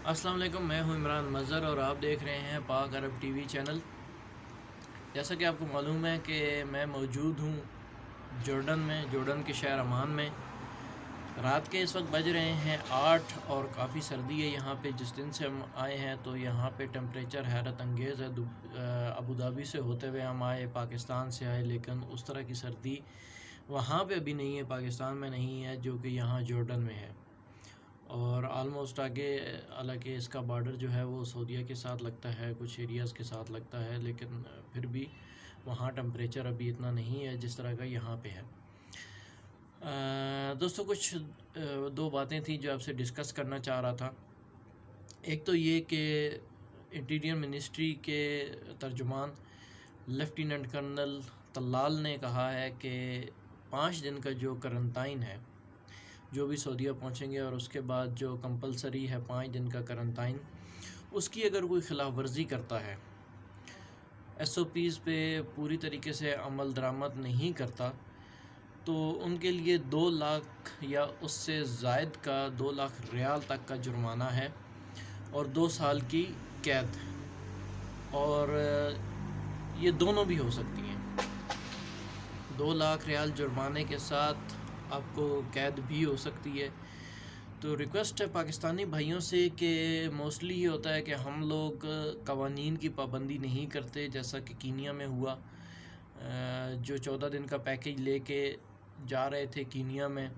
अस्सलाम वालेकुम, मैं हूं इमरान मज़हर और आप देख रहे हैं पाक अरब टीवी चैनल। जैसा कि आपको मालूम है कि मैं मौजूद हूं जॉर्डन के शहर अमान में। रात के इस वक्त बज रहे हैं 8 और काफ़ी सर्दी है यहाँ पे। जिस दिन से हम आए हैं तो यहाँ पे टेम्परेचर हैरत अंगेज़ है। अबू धाबी से होते हुए हम आए, पाकिस्तान से आए, लेकिन उस तरह की सर्दी वहाँ पे अभी नहीं है, पाकिस्तान में नहीं है जो कि यहाँ जॉर्डन में है। और आलमोस्ट आगे, हालांकि इसका बॉर्डर जो है वो सऊदीया के साथ लगता है, कुछ एरियाज़ के साथ लगता है, लेकिन फिर भी वहाँ टेम्परेचर अभी इतना नहीं है जिस तरह का यहाँ पे है। दोस्तों, कुछ दो बातें थी जो आपसे डिस्कस करना चाह रहा था। एक तो ये कि इंटीरियर मिनिस्ट्री के तर्जुमान लेफ्टिनेंट कर्नल तल्लाल ने कहा है कि 5 दिन का जो करंटाइन है, जो भी सऊदीया पहुँचेंगे और उसके बाद जो कंपलसरी है 5 दिन का करंटाइन, उसकी अगर कोई ख़िलाफ़ वर्जी करता है, SOPs पे पूरी तरीके से अमल दरामद नहीं करता, तो उनके लिए 2 लाख या उससे ज़ायद का 2 लाख रियाल तक का जुर्माना है और 2 साल की कैद, और ये दोनों भी हो सकती हैं। 2 लाख रियाल जुर्माने के साथ आपको कैद भी हो सकती है। तो रिक्वेस्ट है पाकिस्तानी भाइयों से कि मोस्टली ये होता है कि हम लोग कवानीन की पाबंदी नहीं करते, जैसा कि कीनिया में हुआ। जो 14 दिन का पैकेज लेके जा रहे थे कीनिया में,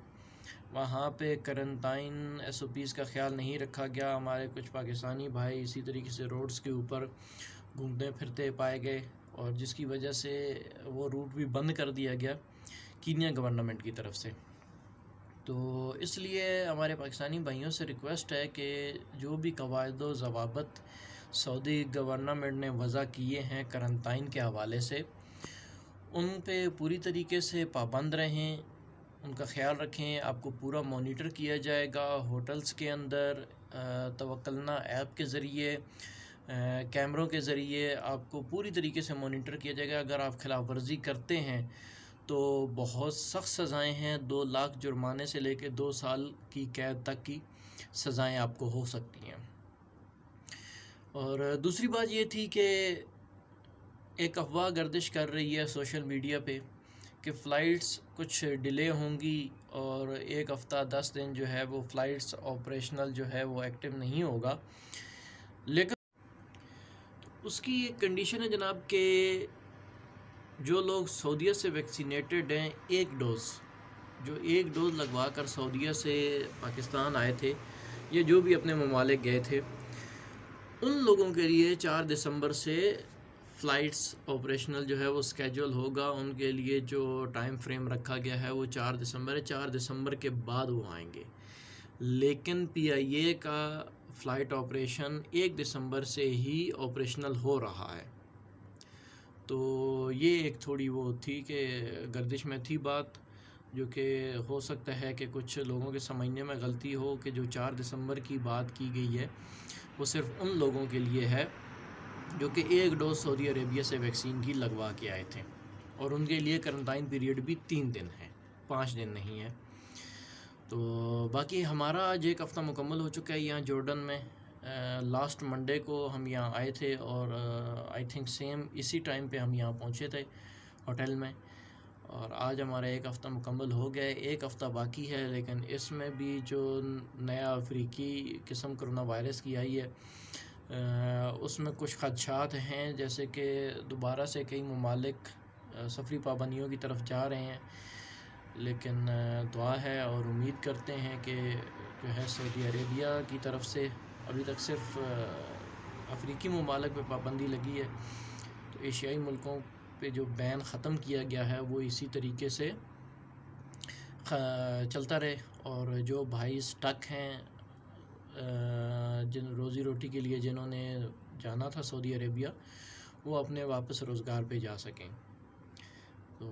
वहाँ पे करंटाइन SOPs का ख्याल नहीं रखा गया। हमारे कुछ पाकिस्तानी भाई इसी तरीके से रोड्स के ऊपर घूमते फिरते पाए गए, और जिसकी वजह से वो रूट भी बंद कर दिया गया कीनिया गवर्नमेंट की तरफ से। तो इसलिए हमारे पाकिस्तानी भाइयों से रिक्वेस्ट है कि जो भी कवायद व ज़वाबित सऊदी गवर्नमेंट ने वज़ा किए हैं करंटाइन के हवाले से, उन पे पूरी तरीके से पाबंद रहें, उनका ख्याल रखें। आपको पूरा मॉनिटर किया जाएगा होटल्स के अंदर, तवक्लना ऐप के ज़रिए, कैमरों के ज़रिए आपको पूरी तरीके से मॉनिटर किया जाएगा। अगर आप खिलाफ़ वर्जी करते हैं तो बहुत सख्त सज़ाएं हैं, 2 लाख जुर्माने से लेकर 2 साल की कैद तक की सज़ाएं आपको हो सकती हैं। और दूसरी बात ये थी कि एक अफवाह गर्दिश कर रही है सोशल मीडिया पे कि फ़्लाइट्स कुछ डिले होंगी और 1 हफ़्ता 10 दिन जो है वो फ़्लाइट्स ऑपरेशनल जो है वो एक्टिव नहीं होगा। लेकिन उसकी एक कंडीशन है जनाब कि जो लोग सऊदीया से वैक्सीनेटेड हैं, एक डोज़ लगवा कर सऊदीया से पाकिस्तान आए थे या जो भी अपने ममालिक गए थे, उन लोगों के लिए 4 दिसंबर से फ़्लाइट्स ऑपरेशनल जो है वो स्केड्यूल होगा। उनके लिए जो टाइम फ्रेम रखा गया है वो 4 दिसंबर है। 4 दिसंबर के बाद वो आएंगे, लेकिन PIA का फ़्लाइट ऑपरेशन 1 दिसंबर से ही ऑपरेशनल हो रहा है। तो ये एक थोड़ी वो थी कि गर्दिश में थी बात, जो कि हो सकता है कि कुछ लोगों के समझने में गलती हो कि जो 4 दिसंबर की बात की गई है वो सिर्फ़ उन लोगों के लिए है जो कि 1 डोज़ सऊदी अरेबिया से वैक्सीन की लगवा के आए थे, और उनके लिए करंटाइन पीरियड भी 3 दिन है, 5 दिन नहीं है। तो बाकी हमारा आज 1 हफ़्ता मुकम्मल हो चुका है यहाँ जॉर्डन में। लास्ट मंडे को हम यहाँ आए थे और आई थिंक सेम इसी टाइम पे हम यहाँ पहुँचे थे होटल में, और आज हमारा 1 हफ़्ता मुकम्मल हो गया है। 1 हफ़्ता बाकी है, लेकिन इसमें भी जो नया अफ्रीकी किस्म कोरोना वायरस की आई है, उसमें कुछ ख़दशात हैं, जैसे कि दोबारा से कई ममालिक सफरी पाबंदियों की तरफ जा रहे हैं। लेकिन दुआ है और उम्मीद करते हैं कि जो है सऊदी अरेबिया की तरफ से अभी तक सिर्फ़ अफ्रीकी ममालिक पे पाबंदी लगी है, तो एशियाई मुल्कों पे जो बैन ख़त्म किया गया है वो इसी तरीके से चलता रहे, और जो भाई स्टक हैं जिन रोज़ी रोटी के लिए जिन्होंने जाना था सऊदी अरेबिया, वो अपने वापस रोज़गार पे जा सकें। तो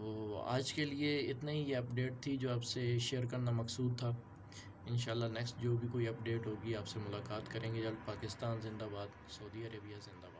आज के लिए इतना ही ये अपडेट थी जो आपसे शेयर करना मकसूद था। इंशाल्लाह नेक्स्ट जो भी कोई अपडेट होगी आपसे मुलाकात करेंगे जल्द। पाकिस्तान ज़िंदाबाद, सऊदी अरेबिया ज़िंदाबाद।